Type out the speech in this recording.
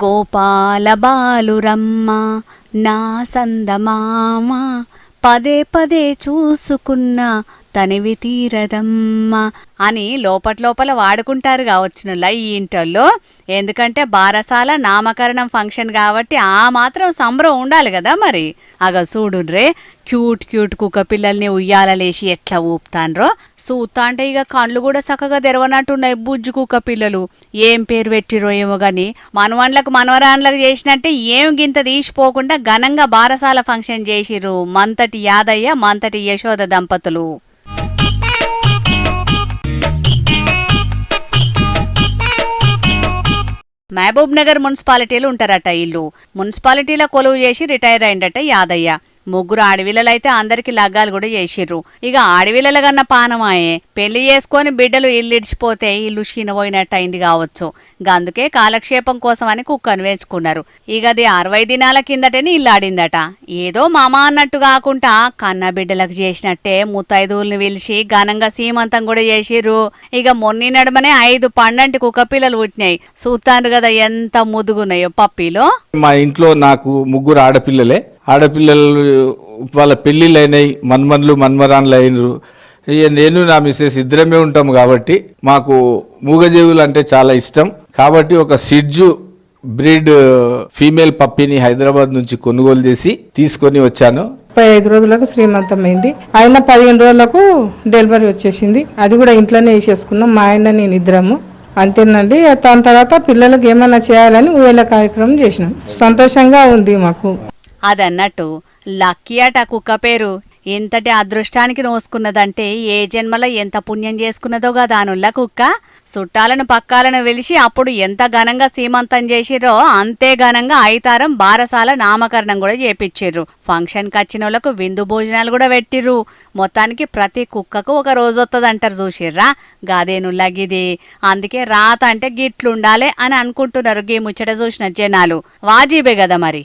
గోపాల బాలురమ్మ నా సందమామ పదే పదే చూసుకున్న తనివి తీరదమ్మ అని లోపల వాడుకుంటారు కావచ్చునులా ఈ ఇంటల్లో. ఎందుకంటే బారసాల నామకరణం ఫంక్షన్ కాబట్టి ఆ మాత్రం సంబరం ఉండాలి కదా మరి. అగ చూడుర్రే క్యూట్ కుక్క పిల్లల్ని ఉయ్యాలలేసి ఎట్లా ఊపుతాన్రో చూస్తా అంటే ఇక కళ్ళు కూడా చక్కగా తెరవనట్టున్నాయి బుజ్జు కుక్క పిల్లలు. ఏం పేరు పెట్టిరో ఏమో గాని మనవన్లకు మనవరాన్లకు చేసినట్టే ఏం గింత తీసిపోకుండా ఘనంగా బారసాల ఫంక్షన్ చేసిర్రు మంతటి యాదయ్య మంతటి యశోద దంపతులు. మహబూబ్ నగర్ మున్సిపాలిటీలో ఉంటారట ఇల్లు. మున్సిపాలిటీలో కొలువు చేసి రిటైర్ అయిందట యాదయ్య. ముగ్గురు ఆడవిల్లలైతే అందరికి లగ్గాలు కూడా చేసిర్రు. ఇక ఆడవిల్లల కన్నా పానమాయే పెళ్లి చేసుకొని బిడ్డలు ఇల్లు ఇడిచిపోతే ఇల్లు షీనపోయినట్టు అయింది కావచ్చు. అందుకే కాలక్షేపం కోసం అని కుక్కను వేసుకున్నారు. ఇక అది 60 దినాల కిందటనే ఇల్లు ఆడిందట. ఏదో మామ అన్నట్టు కాకుండా కన్న బిడ్డలకు చేసినట్టే ముత్తైదువుల్ని పిలిచి ఘనంగా సీమంతం కూడా చేసిర్రు. ఇక మొన్ని నడుమనే 5 పండంటి కుక్క పిల్లలు పుట్టినాయి. చూస్తాను కదా ఎంత ముదుగున్నాయో పప్పీలో. మా ఇంట్లో నాకు 3 ఆడపిల్లలే. ఆడపిల్లలు వాళ్ళ పెళ్ళిళ్ళు అయినాయి, మన్మన్లు మన్మరాన్లు అయినరు. నేను నా మిస్సెస్ ఇద్దరమే ఉంటాం కాబట్టి మాకు మూగజీవులు అంటే చాలా ఇష్టం. కాబట్టి ఒక సిడ్జు బ్రీడ్ ఫీమేల్ పప్పీని హైదరాబాద్ నుంచి కొనుగోలు చేసి తీసుకొని వచ్చాను. 35 రోజులకు శ్రీమంతం అయింది. ఆయన 15 రోజులకు డెలివరీ వచ్చేసింది. అది కూడా ఇంట్లోనే వేసేసుకున్నాం, మా ఆయన నేను ఇద్దరము అంతేనండి. దాని తర్వాత పిల్లలకు ఏమైనా చేయాలని ఊయల కార్యక్రమం చేసినాం. సంతోషంగా ఉంది మాకు. అదన్నట్టు లక్కీ అట కుక్క పేరు. ఎంతటి అదృష్టానికి నోసుకున్నదంటే ఏ జన్మలో ఎంత పుణ్యం చేసుకున్నదో గదానుల్లా కుక్క. చుట్టాలను పక్కాలను వెలిసి అప్పుడు ఎంత ఘనంగా సీమంతం చేసిర్రో అంతే ఘనంగా ఐతారం బారసాల నామకరణం కూడా చేపిచ్చిర్రు. ఫంక్షన్కి వచ్చిన వాళ్ళకు విందు భోజనాలు కూడా పెట్టిర్రు. మొత్తానికి ప్రతి కుక్కకు ఒక రోజు వస్తుందంటారు చూసిర్రా. గాదేనుల్లా గిది. అందుకే రాత అంటే గిట్లుండాలే అని అనుకుంటున్నారు. గీ ముచ్చట చూసిన జనాలు వాజీబే కదా మరి.